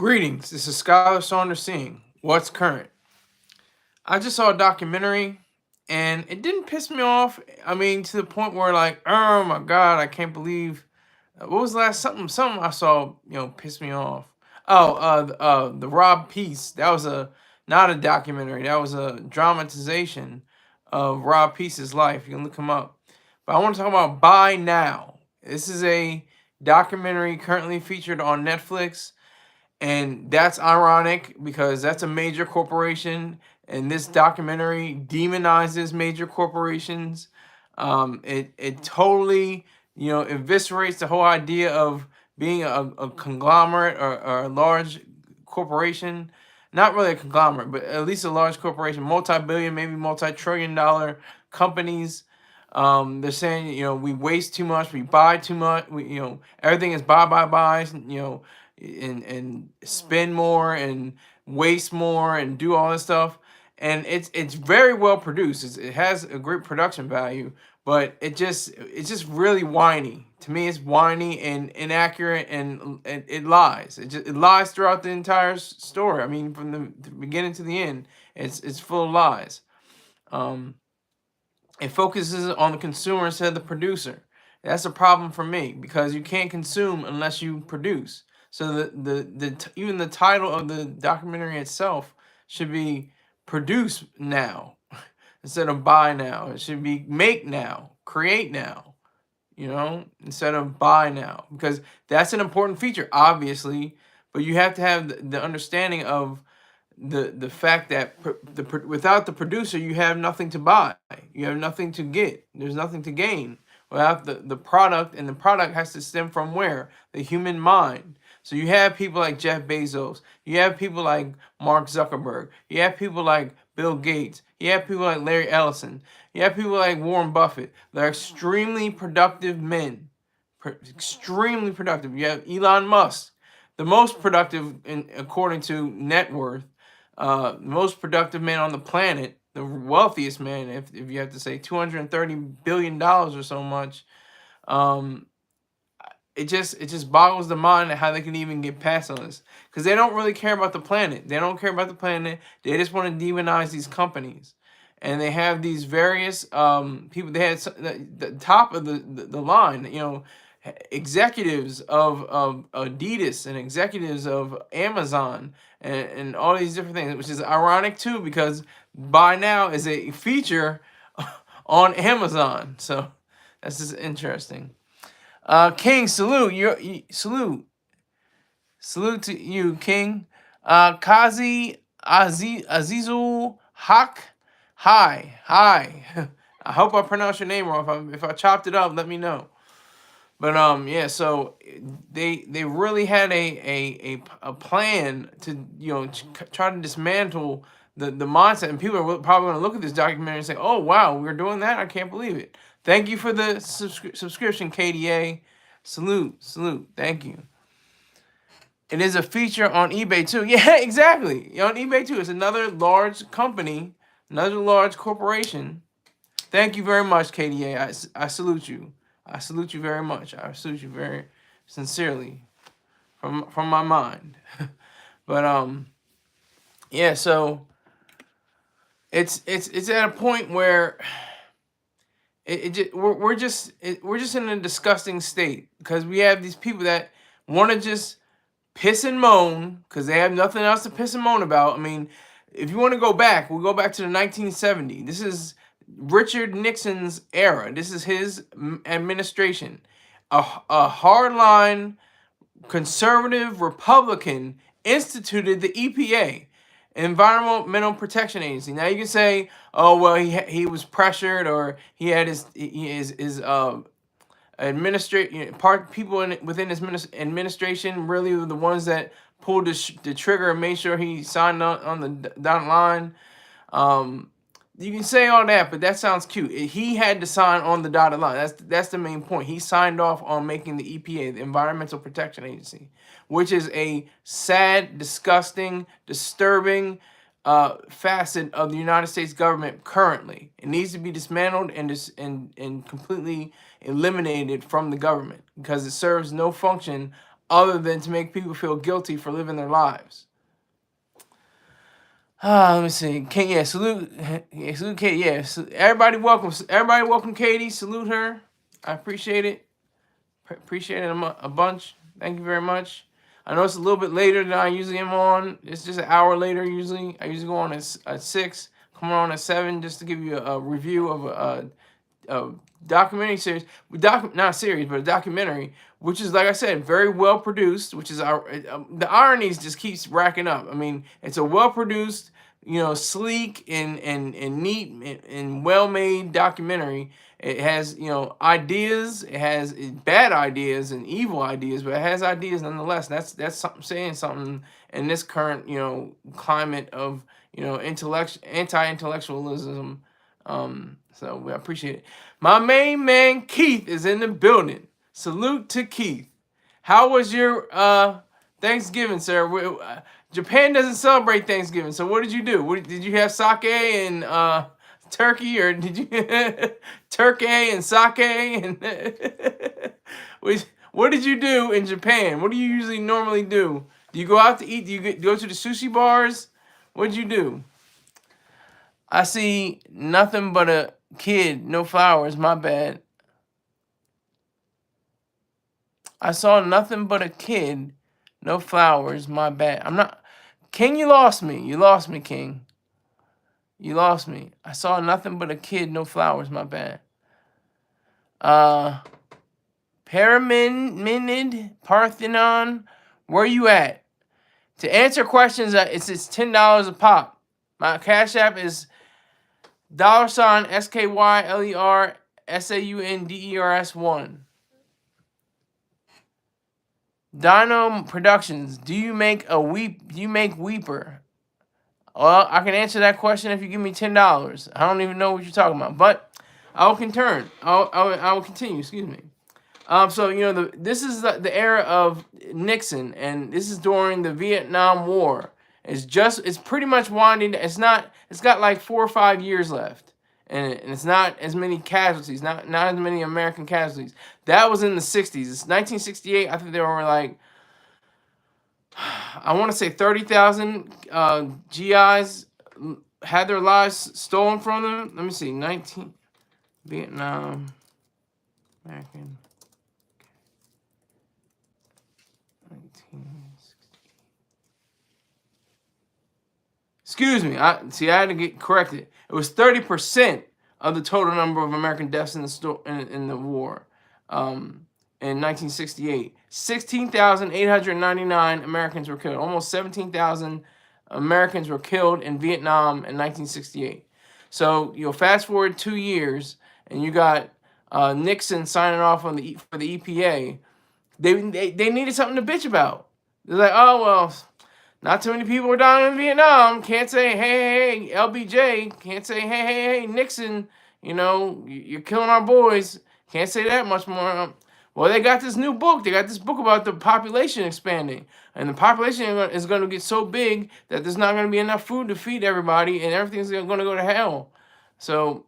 Greetings, this is Scholar Saunders Singh. What's current? I just saw a documentary and it didn't piss me off. I mean, to the point where like, oh my god, I can't believe what was the last something I saw, pissed me off. Oh, the Rob Peace. That was a not a documentary. That was a dramatization of Rob Peace's life. You can look him up. But I want to talk about Buy Now. This is a documentary currently featured on Netflix. And that's ironic because that's a major corporation, and this documentary demonizes major corporations. It totally eviscerates the whole idea of being a conglomerate or a large corporation. Not really a conglomerate, but at least a large corporation, multi-billion, maybe multi-trillion-dollar companies. They're saying we waste too much, we buy too much, we everything is buy, and spend more and waste more and do all this stuff. And it's very well produced. It has a great production value, but it's just really whiny. To me, it's whiny and inaccurate, and it lies. It lies throughout the entire story. I mean, from the beginning to the end, it's full of lies. Um, it focuses on the consumer instead of the producer. That's a problem for me because you can't consume unless you produce. So even the title of the documentary itself should be produce now instead of buy now. It should be make now, create now, instead of buy now, because that's an important feature, obviously, but you have to have the understanding of the fact that without the producer you have nothing to buy, you have nothing to get, there's nothing to gain without the product, and the product has to stem from where? The human mind. So you have people like Jeff Bezos, you have people like Mark Zuckerberg, you have people like Bill Gates, you have people like Larry Ellison, you have people like Warren Buffett. They're extremely productive men, extremely productive. You have Elon Musk, the most productive according to net worth, most productive man on the planet, the wealthiest man, if you have to say $230 billion or so much. Um, it just boggles the mind at how they can even get past on this, because they don't really care about the planet. They don't care about the planet. They just want to demonize these companies, and they have these various people. They had the top of the line, executives of Adidas and executives of Amazon and all these different things, which is ironic too, because Buy Now is a feature on Amazon. So that's just interesting. King, salute. Salute to you, King. Kazi Azizul Haq. Hi. I hope I pronounced your name wrong. If I chopped it up, let me know. But yeah, so they really had a plan to try to dismantle the mindset, and people are probably going to look at this documentary and say, "Oh wow, we're doing that! I can't believe it." Thank you for the subscription, KDA. Salute. Thank you. It is a feature on eBay too. Yeah, exactly. On eBay too. It's another large company, another large corporation. Thank you very much, KDA. I salute you. I salute you very much. I salute you very sincerely from my mind. But yeah, so it's at a point where we're just in a disgusting state, because we have these people that want to just piss and moan because they have nothing else to piss and moan about. I mean, if you want to go back, we'll go back to the 1970s. This is Richard Nixon's era. This is his administration. A hardline conservative Republican instituted the EPA, Environmental Protection Agency. Now you can say, oh well, he was pressured, or he had his people within his administration really were the ones that pulled the trigger and made sure he signed on the dotted line. You can say all that, but that sounds cute. He had to sign on the dotted line. That's the main point. He signed off on making the EPA, the Environmental Protection Agency, which is a sad, disgusting, disturbing facet of the United States government currently. It needs to be dismantled and completely eliminated from the government, because it serves no function other than to make people feel guilty for living their lives. Let me see. Salute. Yeah, salute Katie. Yeah, everybody welcome Katie. Salute her. I appreciate it. Appreciate it a bunch. Thank you very much. I know it's a little bit later than I usually am on. It's just an hour later usually. I usually go on at 6, come on at 7 just to give you a review of a documentary series. Not a series, but a documentary, which is, like I said, very well produced, which is the ironies just keeps racking up. I mean, it's a well produced, sleek and neat and well made documentary. It has, ideas. It has bad ideas and evil ideas, but it has ideas nonetheless. That's something, saying something in this current, climate of, anti-intellectualism. So we appreciate it. My main man Keith is in the building. Salute to Keith. How was your Thanksgiving, sir? Japan doesn't celebrate Thanksgiving, so what did you do? Did you have sake and turkey, or did you turkey and sake and what did you do in Japan? What do you usually normally do? Do you go out to eat? Do you go to the sushi bars? What did you do? I see nothing but a kid, no flowers. My bad. I saw nothing but a kid, no flowers. My bad. I'm not. King, you lost me. You lost me, King. You lost me. I saw nothing but a kid, no flowers. My bad. Pyramid, Parthenon, where you at? To answer questions, it's $10 a pop. My Cash App is $SKYLERSAUNDERS1. Dino Productions. Do you make Weeper? Well, I can answer that question if you give me $10. I don't even know what you're talking about, but I will continue. Excuse me. So this is the era of Nixon, and this is during the Vietnam War. It's pretty much winding. It's got like 4 or 5 years left, and it's not as many casualties, not as many American casualties. That was in the 60s. It's 1968. I think there were like, I want to say 30,000 GIs had their lives stolen from them. Let me see. Vietnam American. Excuse me. I had to get corrected. It was 30% of the total number of American deaths in the war. In 1968, 16,899 Americans were killed. Almost 17,000 Americans were killed in Vietnam in 1968. So fast forward 2 years, and you got Nixon signing off for the EPA. They needed something to bitch about. They're like, oh well, not too many people were dying in Vietnam. Can't say hey LBJ. Can't say hey Nixon. You're killing our boys. Can't say that much more. Well, they got this new book. They got this book about the population expanding. And the population is going to get so big that there's not going to be enough food to feed everybody, and everything's going to go to hell. So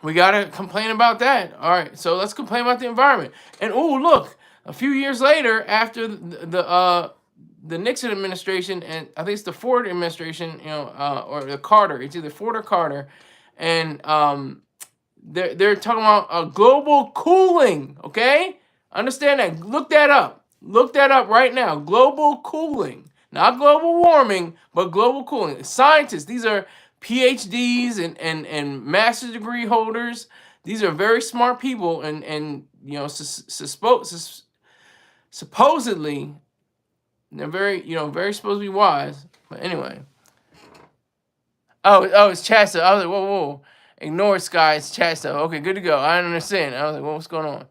we got to complain about that. All right, so let's complain about the environment. And, oh, look, a few years later, after the Nixon administration, and I think it's the Ford administration, or the Carter. It's either Ford or Carter. And they're talking about global cooling, okay? Understand that. Look that up. Look that up right now. Global cooling. Not global warming, but global cooling. Scientists, these are PhDs and master's degree holders. These are very smart people, and supposedly they're very supposed to be wise. But anyway. Oh, it's Chasta. I was like, whoa. Ignore Sky, it's Chasta. Okay, good to go. I understand. I was like, well, what's going on?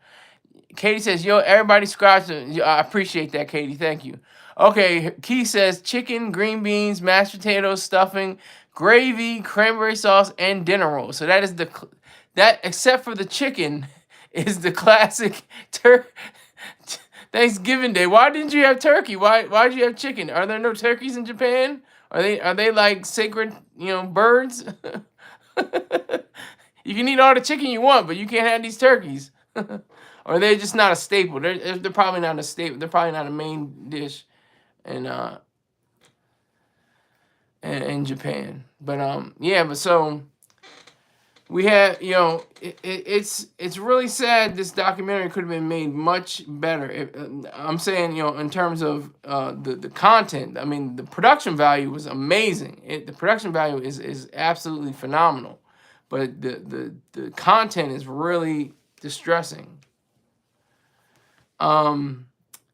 Katie says, yo, everybody subscribe to. I appreciate that, Katie. Thank you. Okay, Keith says, chicken, green beans, mashed potatoes, stuffing, gravy, cranberry sauce, and dinner rolls. So that is that, except for the chicken, is the classic Thanksgiving Day. Why didn't you have turkey? Why did you have chicken? Are there no turkeys in Japan? Are they like sacred, birds? You can eat all the chicken you want, but you can't have these turkeys. or they're just not a staple. They're probably not a staple. They're probably not a main dish in in Japan. But yeah, but so we had, it's really sad. This documentary could have been made much better. I'm saying, in terms of the content. I mean, the production value was amazing. The production value is absolutely phenomenal, but the content is really distressing.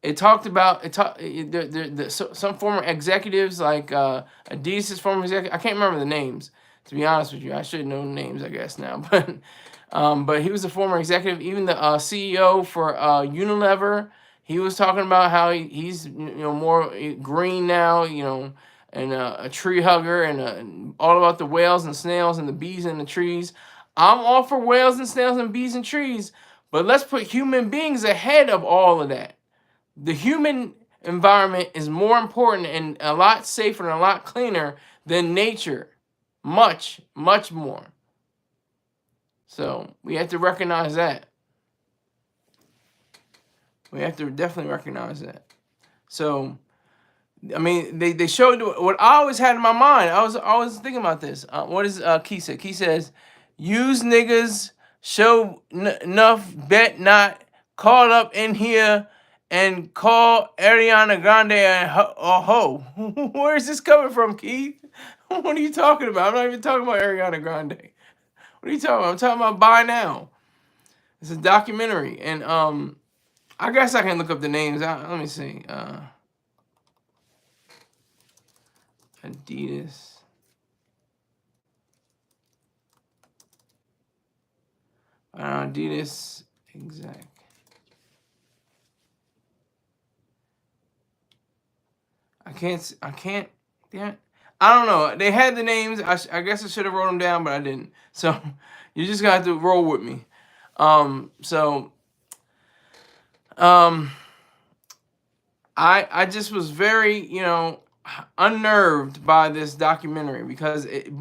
It talked about some former executives, like Adidas' former executive. I can't remember the names, to be honest with you. I should know the names, I guess, now. But he was a former executive. Even the CEO for Unilever, he was talking about how he's more green now, and a tree hugger, and all about the whales and snails and the bees and the trees. I'm all for whales and snails and bees and trees, but let's put human beings ahead of all of that. The human environment is more important and a lot safer and a lot cleaner than nature. Much, much more. So we have to recognize that. We have to definitely recognize that. So, I mean, they showed what I always had in my mind. I was always thinking about this. What does Key say? Key says, use niggas, show enough, bet not, called up in here and call Ariana Grande a hoe. Where is this coming from, Keith? What are you talking about? I'm not even talking about Ariana Grande. What are you talking about? I'm talking about Buy Now. It's a documentary, and I guess I can look up the names. Let me see. Adidas. Adidas exact. I can't. Damn it. I don't know. They had the names. I guess I should have wrote them down, but I didn't. So you just got to roll with me. I just was very, unnerved by this documentary because it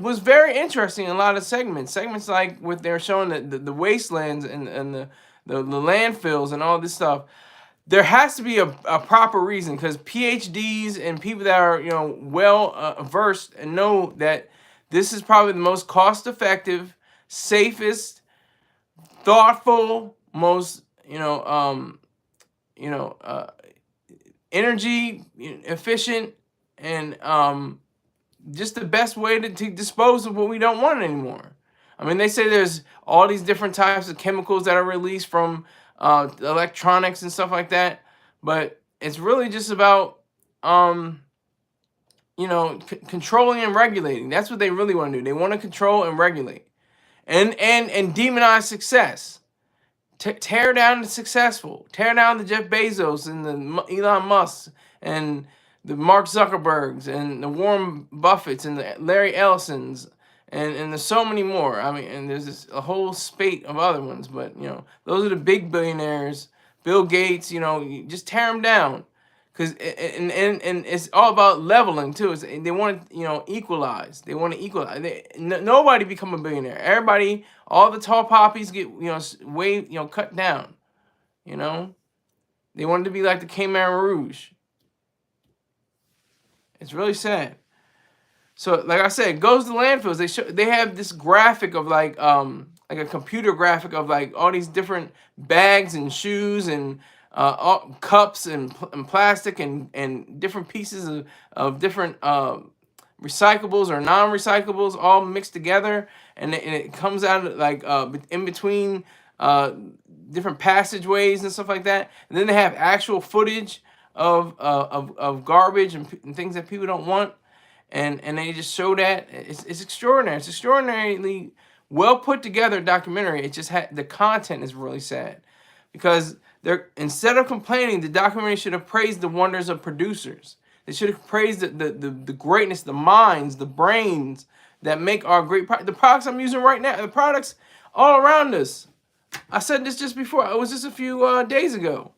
was very interesting in a lot of segments like what they're showing the wastelands and the landfills and all this stuff. There has to be a proper reason, because PhDs and people that are well versed and know that this is probably the most cost effective, safest, thoughtful, most energy efficient, and just the best way to dispose of what we don't want anymore. I mean, they say there's all these different types of chemicals that are released from electronics and stuff like that, but it's really just about controlling and regulating. That's what they really want to do. They want to control and regulate, and demonize success. Tear down the successful. Tear down the Jeff Bezos and the Elon Musk and the Mark Zuckerbergs and the Warren Buffetts and the Larry Ellisons, and there's so many more. I mean, and there's a whole spate of other ones, but those are the big billionaires. Bill Gates, you just tear them down, because and it's all about leveling too. They want to equalize. They want to equalize. Nobody become a billionaire. Everybody, all the tall poppies get way cut down. They wanted to be like the Khmer Rouge. It's really sad. So, like I said, it goes to landfills. They have this graphic of like a computer graphic of like all these different bags and shoes and cups and plastic and different pieces of different recyclables or non-recyclables all mixed together, and it comes out like in between different passageways and stuff like that. And then they have actual footage of garbage and things that people don't want. And they just show that. It's extraordinary. It's extraordinarily well put together documentary. It just the content is really sad, because instead of complaining, the documentary should have praised the wonders of producers. They should have praised the greatness, the minds, the brains that make our great the products I'm using right now, the products all around us. I said this just before. It was just a few days ago.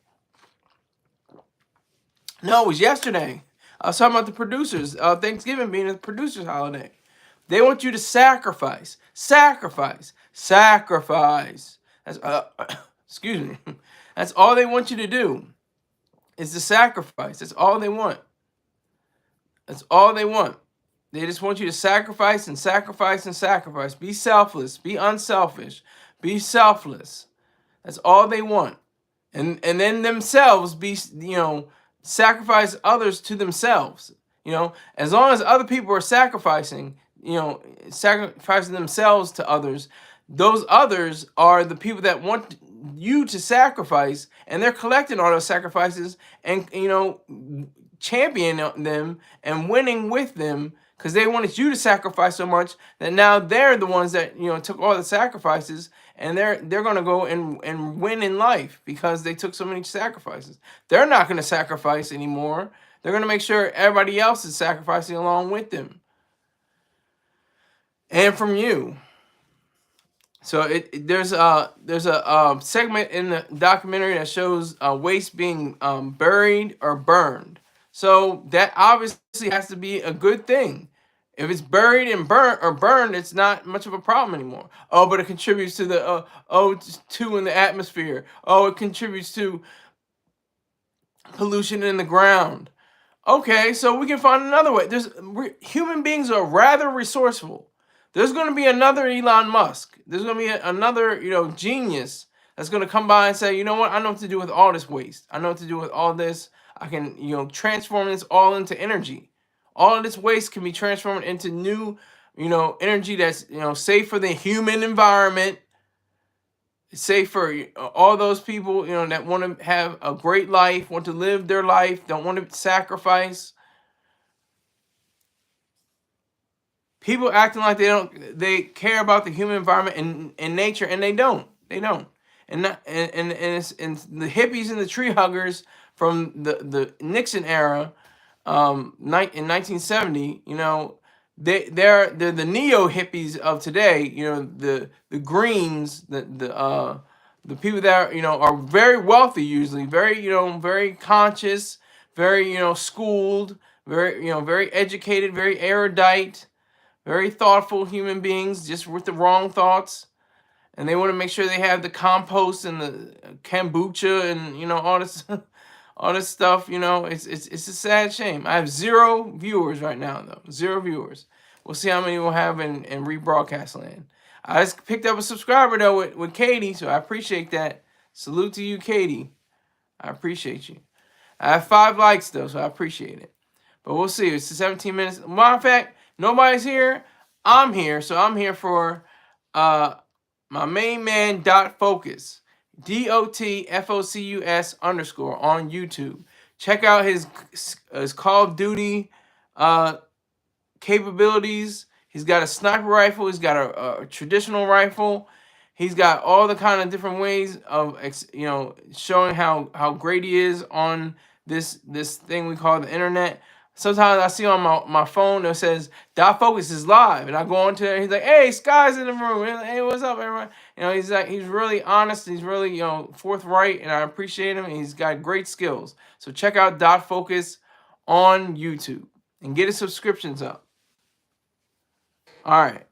No, it was yesterday. I was talking about the producers. Thanksgiving being a producer's holiday. They want you to sacrifice. That's Excuse me. That's all they want you to do is to sacrifice. That's all they want. That's all they want. They just want you to sacrifice and sacrifice and sacrifice. Be selfless. Be unselfish. Be selfless. That's all they want. And then themselves be, sacrifice others to themselves. As long as other people are sacrificing, sacrificing themselves to others, those others are the people that want you to sacrifice, and they're collecting all those sacrifices and championing them and winning with them, because they wanted you to sacrifice so much that now they're the ones that took all the sacrifices, and they're going to go and win in life because they took so many sacrifices. They're not going to sacrifice anymore. They're going to make sure everybody else is sacrificing along with them and from you. So there's a segment in the documentary that shows waste being buried or burned. So that obviously has to be a good thing. If it's buried and burned, it's not much of a problem anymore. Oh, but it contributes to the O2 in the atmosphere. Oh, it contributes to pollution in the ground. Okay, so we can find another way. Human beings are rather resourceful. There's going to be another Elon Musk. There's going to be another, genius that's going to come by and say, you know what? I know what to do with all this waste. I know what to do with all this. I can, transform this all into energy. All of this waste can be transformed into new, energy that's, safe for the human environment. Safe for all those people, that want to have a great life, want to live their life, don't want to sacrifice. People acting like they care about the human environment and nature, and they don't. And it's the hippies and the tree huggers from the Nixon era, in 1970. They're the neo hippies of today. The Greens, the people that are very wealthy, usually very conscious, very schooled, very educated, very erudite, very thoughtful human beings, just with the wrong thoughts. And they want to make sure they have the compost and the kombucha and all this all this stuff. It's a sad shame. I have 0 viewers right now, though. 0 viewers. We'll see how many we'll have in rebroadcast land. I just picked up a subscriber though with Katie, so I appreciate that. Salute to you, Katie. I appreciate you. I have 5 likes though, so I appreciate it. But we'll see. It's 17 minutes. Matter of fact, nobody's here. I'm here, so I'm here for my main man .focus, DOTFOCUS _ on YouTube. Check out his Call of Duty capabilities. He's got a sniper rifle. He's got a traditional rifle. He's got all the kind of different ways of showing how great he is on this thing we call the internet. Sometimes I see on my phone that says .focus is live, and I go on to it. He's like, "Hey, Sky's in the room. Hey, what's up, everyone?" He's really honest. He's really forthright, and I appreciate him. And he's got great skills. So check out .focus on YouTube and get his subscriptions up. All right.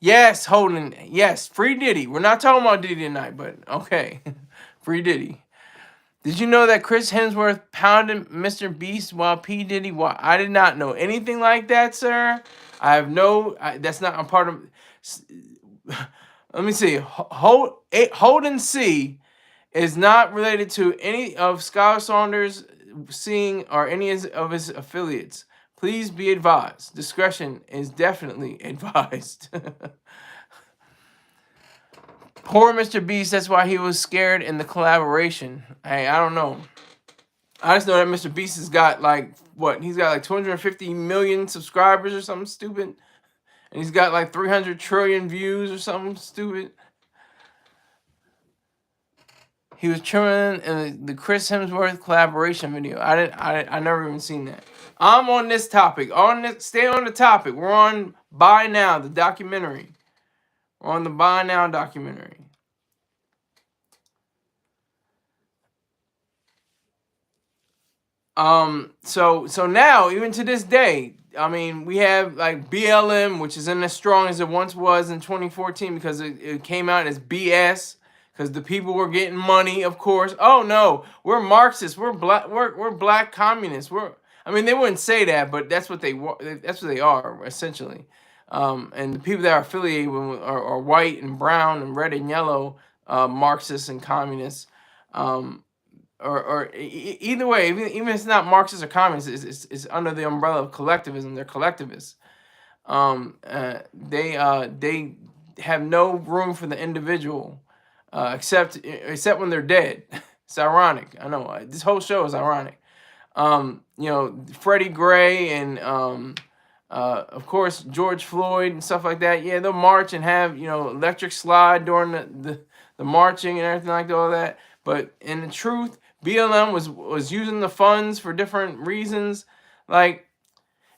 Yes, Holden. Yes, free Diddy. We're not talking about Diddy tonight, but okay, free Diddy. Did you know that Chris Hemsworth pounded Mr. Beast while P. Diddy? Well, I did not know anything like that, sir. I have that's not a part of. Let me see. Holden C is not related to any of Skylar Saunders seeing or any of his affiliates. Please be advised. Discretion is definitely advised. Poor Mr. Beast, that's why he was scared in the collaboration. Hey, I don't know. I just know that Mr. Beast has got he's got 250 million subscribers or something stupid. And he's got 300 trillion views or something stupid. He was trimming in the Chris Hemsworth collaboration video. I never even seen that. I'm on this topic. Stay on the topic. We're on Buy Now, the documentary. We're on the Buy Now documentary. So now, even to this day, we have BLM, which isn't as strong as it once was in 2014 because it came out as BS. because the people were getting money, of course. Oh no, we're Marxists, we're black communists. I mean, they wouldn't say that, but that's what that's what they are essentially. And the people that are affiliated with are white and brown and red and yellow, Marxists and communists. Either way, even if it's not Marxist or communist, it's under the umbrella of collectivism. They're collectivists. They have no room for the individual, except when they're dead. It's ironic. I know this whole show is ironic. Freddie Gray and of course George Floyd and stuff like that. Yeah, they'll march and have electric slide during the marching and everything like all that. But in the truth, BLM was using the funds for different reasons, like.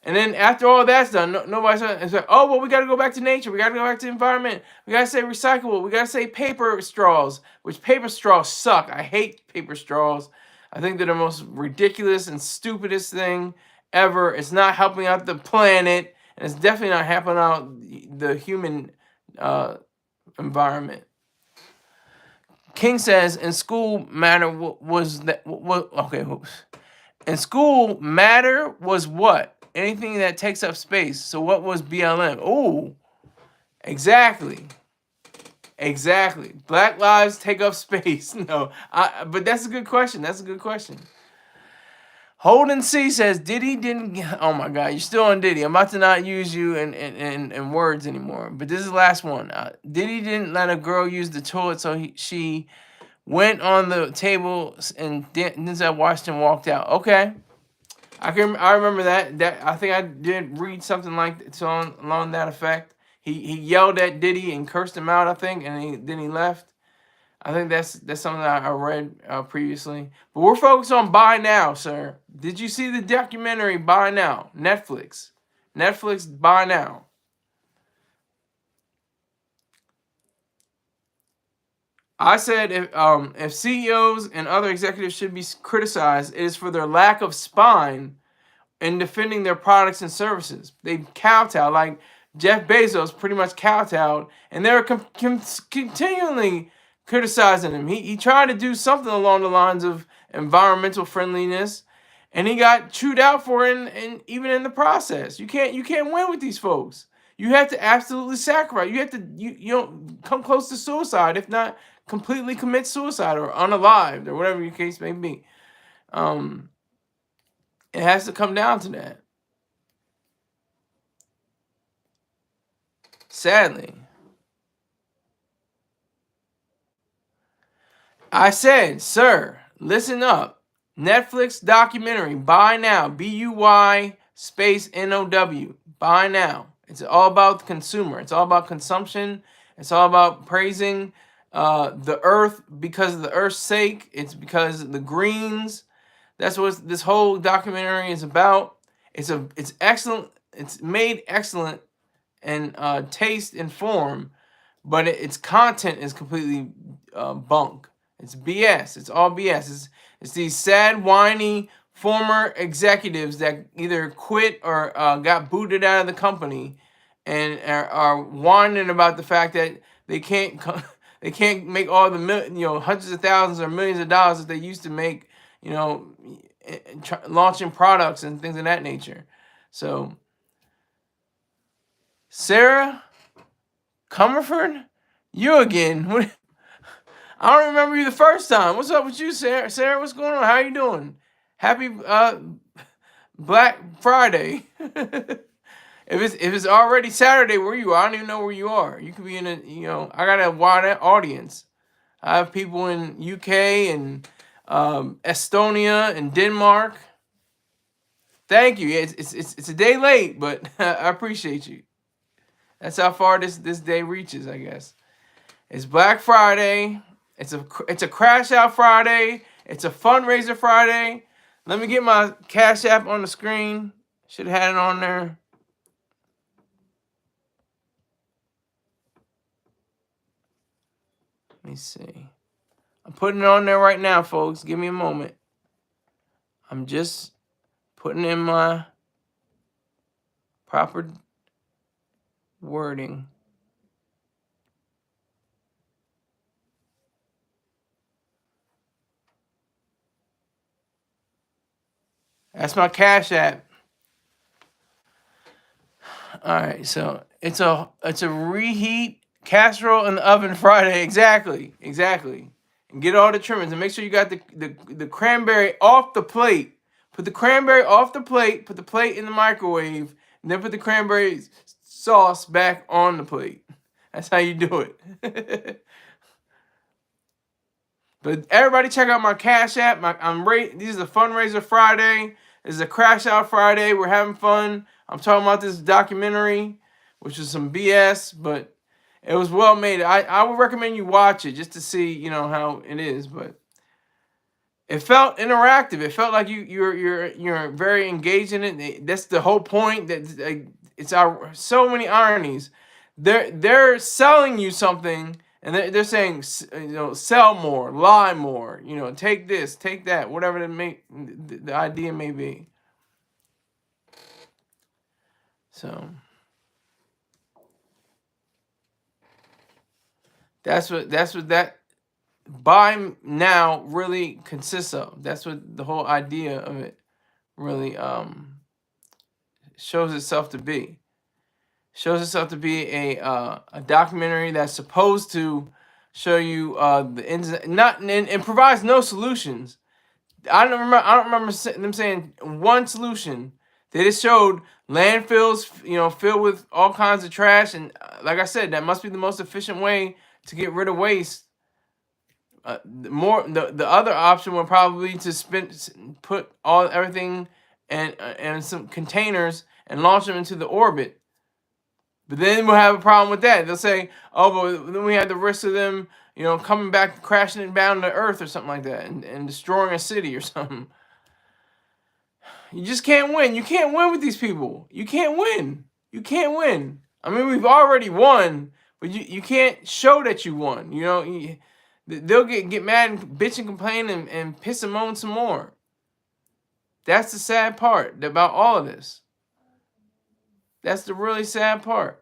And then after all that's done, nobody's it's like, oh, well, we got to go back to nature. We got to go back to the environment. We got to say recyclable. We got to say paper straws, which paper straws suck. I hate paper straws. I think they're the most ridiculous and stupidest thing ever. It's not helping out the planet, and it's definitely not helping out the human environment. King says, in school matter was that, okay, in school matter was what? Anything that takes up space. So what was BLM? Ooh, exactly. Black lives take up space. No, but that's a good question. Holden C says Diddy didn't. Oh my God, you're still on Diddy. I'm about to not use you in words anymore. But this is the last one. Diddy didn't let a girl use the toilet, so she went on the table and Denzel Washington walked out. Okay. I remember that I think I did read something along that effect. He yelled at Diddy and cursed him out, I think, and then he left. I think that's something that I read previously. But we're focused on Buy Now, sir. Did you see the documentary Buy Now? Netflix Buy Now. I said if CEOs and other executives should be criticized, it is for their lack of spine in defending their products and services. They kowtowed, like Jeff Bezos pretty much kowtowed, and they were continually criticizing him. He tried to do something along the lines of environmental friendliness, and he got chewed out for it, and even in the process. You can't win with these folks. You have to absolutely sacrifice. You have to you don't come close to suicide, if not completely commit suicide or unalived or whatever your case may be. It has to come down to that. Sadly. I said, sir, listen up. Netflix documentary, Buy Now, BUY space NOW. Buy Now. It's all about the consumer. It's all about consumption. It's all about praising the earth because of the earth's sake. It's because of the greens. That's what this whole documentary is about. It's excellent. It's made excellent in taste and form, but its content is completely bunk. It's BS. It's all BS. It's these sad, whiny former executives that either quit or got booted out of the company, and are whining about the fact that they can't make all the hundreds of thousands or millions of dollars that they used to make, launching products and things of that nature. So, Sarah Comerford, you again. I don't remember you the first time. What's up with you, Sarah? Sarah, what's going on? How you doing? Happy Black Friday. If it's already Saturday where you are, I don't even know where you are. You could be in I got a wide audience. I have people in UK and Estonia and Denmark. Thank you. It's a day late, but I appreciate you. That's how far this day reaches, I guess. It's Black Friday. It's a crash out Friday. It's a fundraiser Friday. Let me get my Cash App on the screen. Should have had it on there. Let me see. I'm putting it on there right now, folks. Give me a moment. I'm just putting in my proper wording. That's my Cash App. All right, so it's a reheat casserole in the oven Friday. Exactly, exactly. And get all the trimmings and make sure you got the cranberry off the plate. Put the cranberry off the plate. Put the plate in the microwave, and then put the cranberry sauce back on the plate. That's how you do it. But everybody, check out my Cash App. This is a fundraiser Friday. This is a crash out Friday. We're having fun. I'm talking about this documentary, which is some BS, but it was well made. I would recommend you watch it just to see, how it is. But it felt interactive. It felt like you're very engaged in it. That's the whole point. That it's so many ironies. They're selling you something, and they're saying, sell more, lie more. Take this, take that, whatever the idea may be. So that's what that buy now really consists of. That's what the whole idea of it really shows itself to be. Shows itself to be a documentary that's supposed to show you the ins and provides no solutions. I don't remember them saying one solution. They just showed landfills, filled with all kinds of trash, and like I said, that must be the most efficient way to get rid of waste. The other option would probably to put everything and some containers and launch them into the orbit. But then we'll have a problem with that. They'll say, "Oh, but then we have the risk of them, coming back, crashing it down to Earth or something like that, and destroying a city or something." You just can't win. You can't win with these people. You can't win. You can't win. I mean, we've already won, but you can't show that you won. They'll get mad and bitch and complain and piss and moan some more. That's the sad part about all of this. That's the really sad part.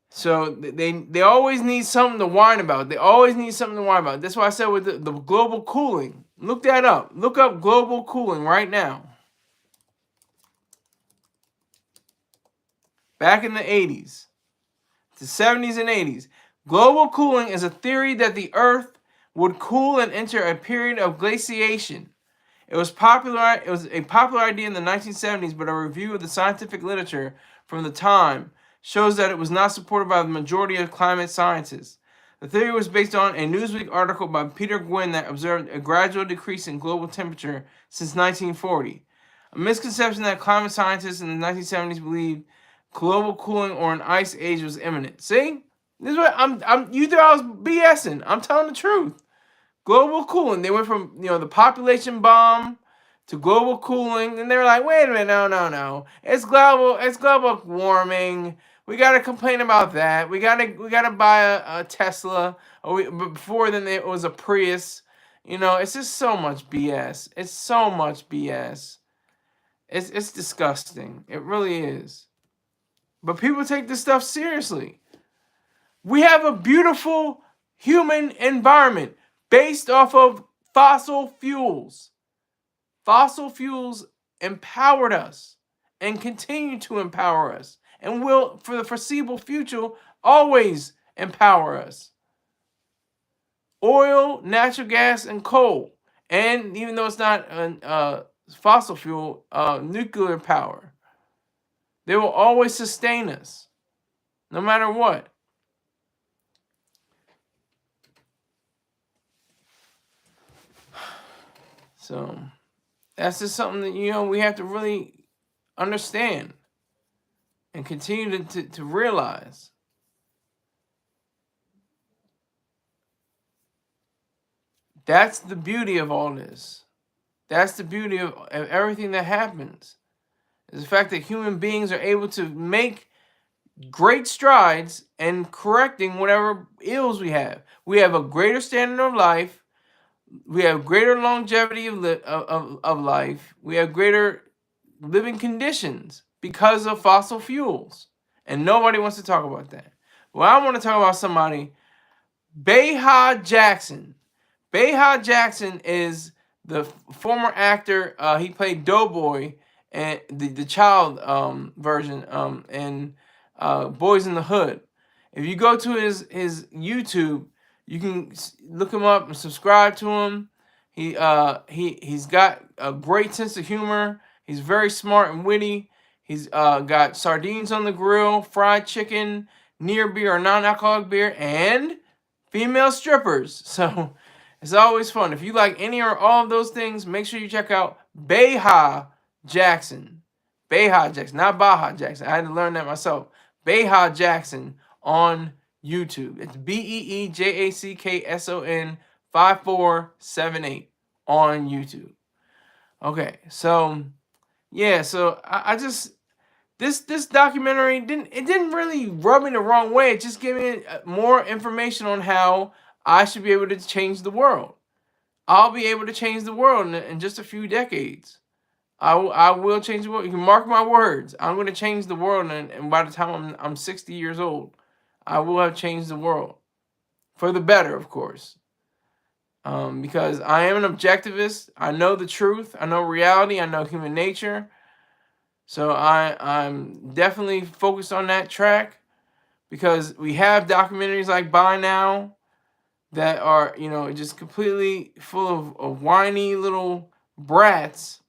So they always need something to whine about. They always need something to whine about. That's why I said with the global cooling. Look that up. Look up global cooling right now. Back in the 80s, the 70s and 80s, global cooling is a theory that the Earth would cool and enter a period of glaciation. It was a popular idea in the 1970s, but a review of the scientific literature from the time shows that it was not supported by the majority of climate scientists. The theory was based on a Newsweek article by Peter Gwynn that observed a gradual decrease in global temperature since 1940. A misconception that climate scientists in the 1970s believed global cooling or an ice age was imminent. See? This is what you thought I was BSing. I'm telling the truth. Global cooling. They went from, the population bomb to global cooling, and they were like, wait a minute, no. It's global warming. We gotta complain about that. We gotta buy a Tesla. But before then it was a Prius. It's just so much BS. It's so much BS. It's disgusting. It really is. But people take this stuff seriously. We have a beautiful human environment based off of fossil fuels. Fossil fuels empowered us and continue to empower us and will, for the foreseeable future, always empower us. Oil, natural gas, and coal. And even though it's not fossil fuel, nuclear power. They will always sustain us, no matter what. So that's just something that we have to really understand and continue to realize. That's the beauty of all this. That's the beauty of everything that happens. Is the fact that human beings are able to make great strides in correcting whatever ills we have. We have a greater standard of life. We have greater longevity of life. We have greater living conditions because of fossil fuels. And nobody wants to talk about that. Well, I want to talk about somebody, Bayha Jackson. Bayha Jackson is the former actor, he played Doughboy and the child version in Boys in the Hood. If you go to his YouTube, you can look him up and subscribe to him. He's got a great sense of humor. He's very smart and witty. He's got sardines on the grill, fried chicken, near beer or non-alcoholic beer, and female strippers. So it's always fun. If you like any or all of those things, make sure you check out Beha Jackson. Beha Jackson, not Baja Jackson. I had to learn that myself. Beha Jackson on YouTube. It's BeeJackson 5478 on YouTube. Okay, so yeah, so I just this documentary didn't really rub me the wrong way. It just gave me more information on how I should be able to change the world. I'll be able to change the world in just a few decades. I will change the world. You can mark my words. I'm going to change the world, and by the time I'm 60 years old, I will have changed the world for the better, of course. Because I am an objectivist. I know the truth. I know reality. I know human nature. So I'm definitely focused on that track, because we have documentaries like By Now that are, just completely full of whiny little brats.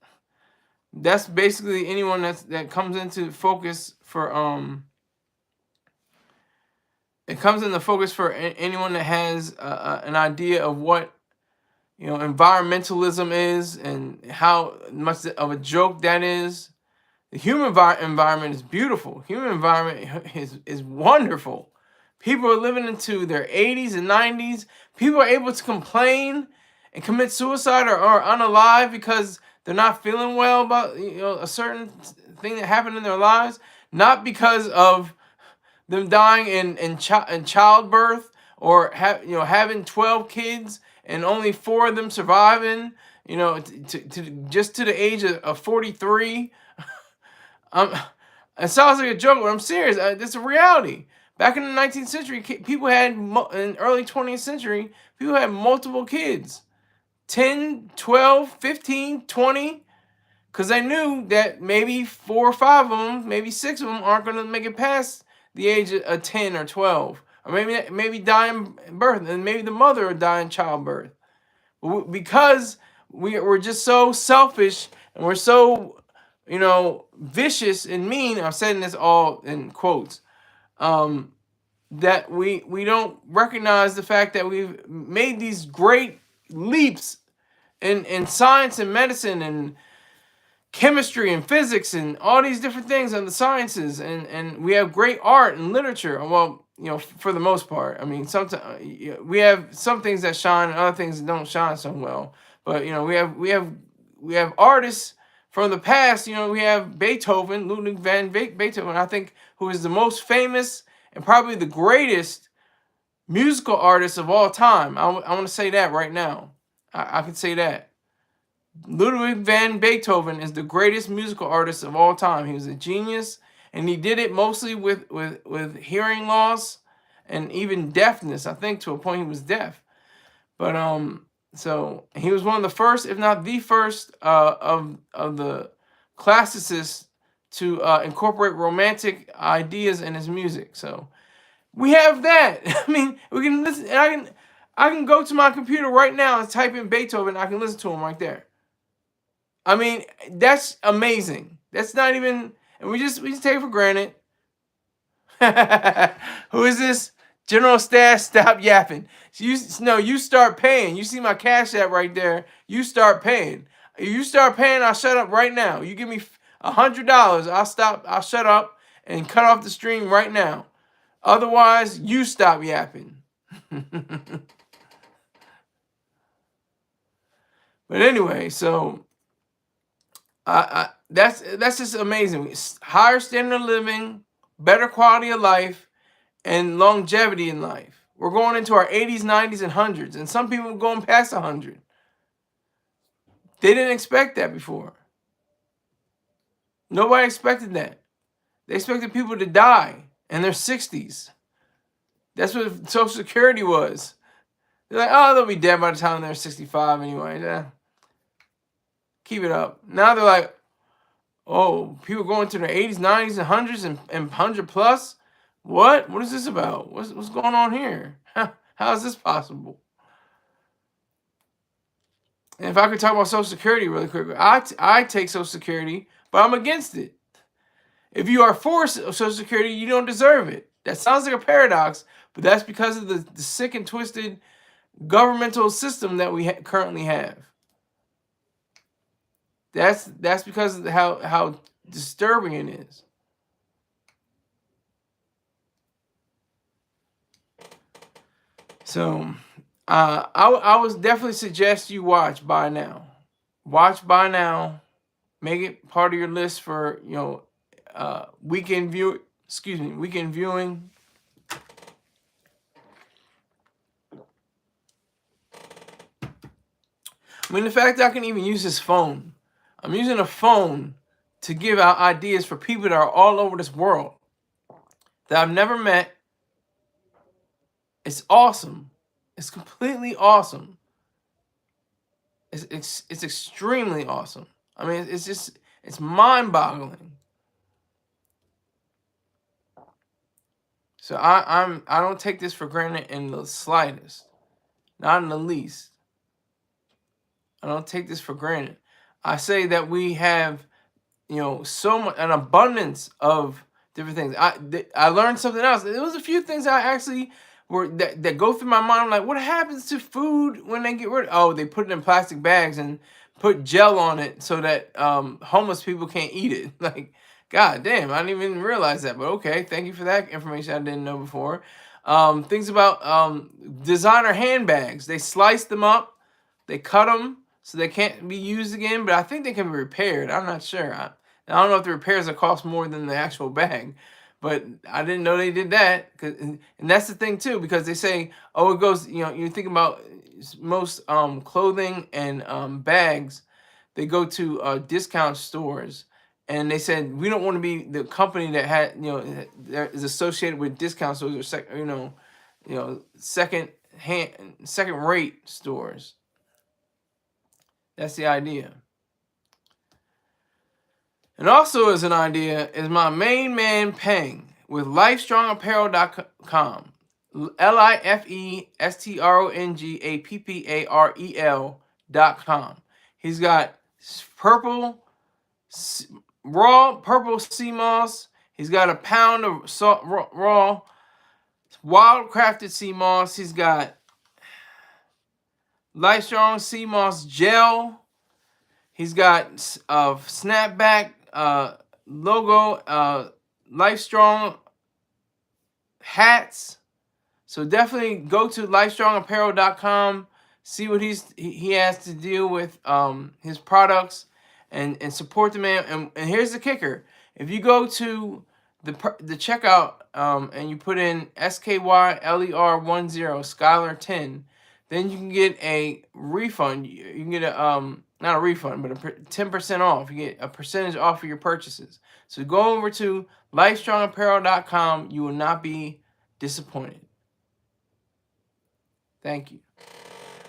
That's basically anyone that comes into focus for it comes into focus for anyone that has an idea of what environmentalism is and how much of a joke that is. The human environment is beautiful. Human environment is wonderful. People are living into their 80s and 90s. People are able to complain and commit suicide or unalive because they're not feeling well about a certain thing that happened in their lives, not because of them dying in childbirth or having 12 kids and only 4 of them surviving. Just to the age of 43. It sounds like a joke, but I'm serious. It's a reality. Back in the 19th century, people had, in early 20th century, people had multiple kids. 10, 12, 15, 20. Because they knew that maybe 4 or 5 of them, maybe 6 of them aren't going to make it past the age of 10 or 12. Or maybe die in birth. And maybe the mother would die in childbirth. Because we're just so selfish and we're so vicious and mean. I'm saying this all in quotes. That we don't recognize the fact that we've made these great leaps in science and medicine and chemistry and physics and all these different things in the sciences, and we have great art and literature. Well, for the most part. I mean, sometimes we have some things that shine and other things that don't shine so well. But we have artists from the past. We have Beethoven, Ludwig van Beethoven, I think, who is the most famous and probably the greatest musical artist of all time. I want to say that right now. I can say that. Ludwig van Beethoven is the greatest musical artist of all time. He was a genius, and he did it mostly with hearing loss and even deafness. I think to a point he was deaf. But so he was one of the first, if not the first, of the classicists to incorporate romantic ideas in his music. So we have that. I mean, we can listen. And I can go to my computer right now and type in Beethoven. I can listen to him right there. I mean, that's amazing. That's not even, and we just take it for granted. Who is this? General Stash, stop yapping. You start paying. You see my Cash App right there. You start paying. If you start paying, I'll shut up right now. You give me $100, I'll shut up and cut off the stream right now. Otherwise, you stop yapping. But anyway, so that's just amazing. Higher standard of living, better quality of life, and longevity in life. We're going into our 80s, 90s, and 100s, and some people are going past 100. They didn't expect that before. Nobody expected that. They expected people to die in their 60s. That's what Social Security was. They're like, oh, they'll be dead by the time they're 65 anyway. keep it up. Now they're like, oh, people going to their 80s, 90s, and hundreds and 100 plus. What is this about? What's going on here? How is this possible? And if I could talk about Social Security really quick, I take Social Security, but I'm against it. If you are for Social Security, you don't deserve it. That sounds like a paradox, but that's because of the sick and twisted governmental system that we currently have. That's because of how disturbing it is. So, I would definitely suggest you watch By Now. Watch By Now. Make it part of your list for weekend view. Excuse me, weekend viewing. I mean, the fact that I can even use this phone. I'm using a phone to give out ideas for people that are all over this world that I've never met. It's awesome. It's completely awesome. It's extremely awesome. I mean, it's mind-boggling. So I don't take this for granted in the slightest, not in the least. I don't take this for granted. I say that we have, so much an abundance of different things. I learned something else. There was a few things I actually that go through my mind. I'm like, what happens to food when they get rid of? Oh, they put it in plastic bags and put gel on it so that homeless people can't eat it. Like, god damn, I didn't even realize that. But okay, thank you for that information I didn't know before. Things about designer handbags. They slice them up, they cut them so they can't be used again, but I think they can be repaired. I'm not sure. I don't know if the repairs will cost more than the actual bag, but I didn't know they did that. And that's the thing too, because they say, oh, it goes. You think about most clothing and bags, they go to discount stores, and they said we don't want to be the company that that is associated with discount stores or second rate stores. That's the idea. And also as an idea is my main man Peng with lifestrongapparel.com. LIFESTRONGAPPAREL.com. He's got raw purple sea moss. He's got a pound of raw wild crafted sea moss. He's got Livestrong sea moss gel. He's got snapback logo, Livestrong hats. So definitely go to lifestrongapparel.com, see what he has to deal with his products, and support the man. And here's the kicker: if you go to the checkout and you put in SKYLER10 Skyler10, then you can get a refund. You can get a not a refund, but a 10% off. You get a percentage off of your purchases. So go over to lifestrongapparel.com. You will not be disappointed. Thank you.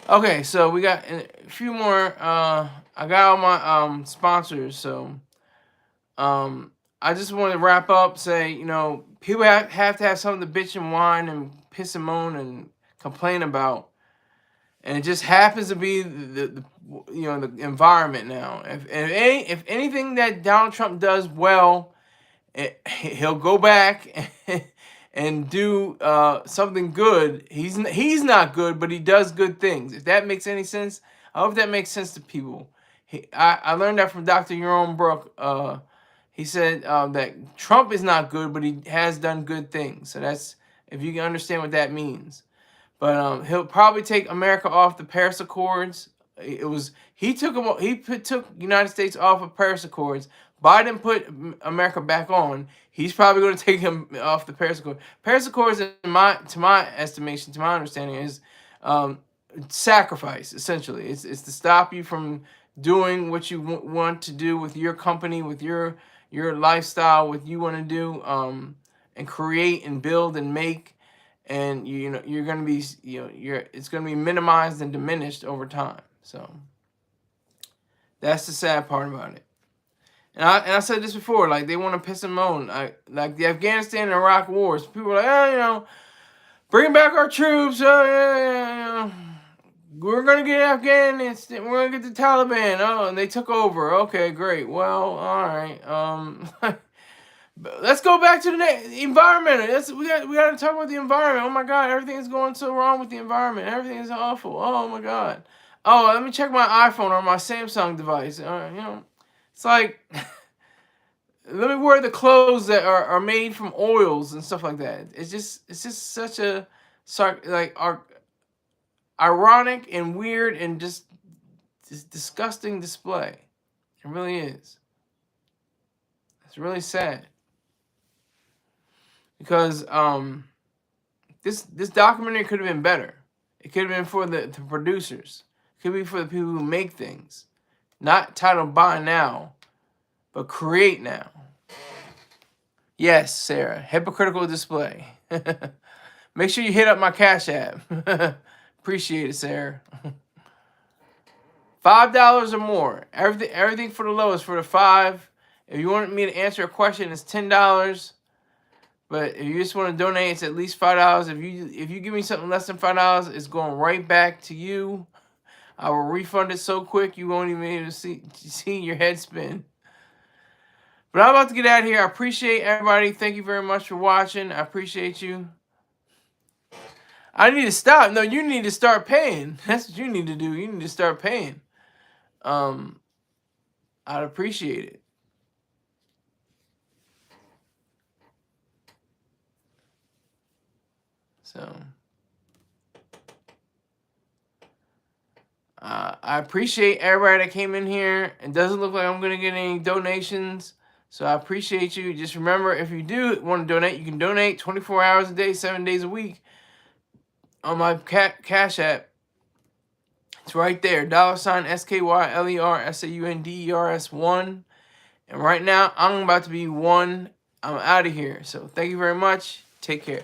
Okay, so we got a few more. I got all my sponsors, so I just want to wrap up. Say, people have to have something to bitch and whine and piss and moan and complain about. And it just happens to be the environment now. If anything that Donald Trump does well, he'll go back and do something good. He's not good, but he does good things. If that makes any sense, I hope that makes sense to people. I learned that from Dr. Jerome Brook. He said that Trump is not good, but he has done good things. So that's, if you can understand what that means. But he'll probably take America off the Paris Accords. He took United States off of Paris Accords. Biden put America back on. He's probably going to take him off the Paris Accords. Paris Accords, to my estimation, to my understanding, is sacrifice. Essentially, it's to stop you from doing what you want to do with your company, with your lifestyle, what you want to do, and create and build and make. And you're going to be it's going to be minimized and diminished over time. So That's the sad part about it. And I said this before, like, they want to piss and moan. Like the Afghanistan and Iraq wars. People are like, oh, you know, bring back our troops. Oh, yeah. We're going to get Afghanistan. We're going to get the Taliban. Oh, and they took over. Okay, great. Well, all right. Let's go back to the environment. We got to talk about the environment. Oh, my God. Everything is going so wrong with the environment. Everything is awful. Oh, my God. Oh, let me check my iPhone or my Samsung device. You know, it's like, let me wear the clothes that are made from oils and stuff like that. It's just such a ironic and weird and just disgusting display. It really is. It's really sad because this documentary could have been better. It could have been for the producers. It could be for the people who make things, not titled "Buy Now," but "Create Now." Yes, Sarah. Hypocritical display. Make sure you hit up my Cash App. Appreciate it, Sarah. $5 or more. Everything for the lowest for the $5. If you want me to answer a question, it's $10. But if you just want to donate, it's at least $5. If you give me something less than $5, it's going right back to you. I will refund it so quick you won't even be able to see your head spin. But I'm about to get out of here. I appreciate everybody. Thank you very much for watching. I appreciate you. I need to stop. No, you need to start paying. That's what you need to do. You need to start paying. I'd appreciate it. So I appreciate everybody that came in here. It doesn't look like I'm going to get any donations. So I appreciate you. Just remember, if you do want to donate, you can donate 24 hours a day, 7 days a week on my Cash App. It's right there. $SKYLERSAUNDERS1. And right now, I'm about to be one. I'm out of here. So thank you very much. Take care.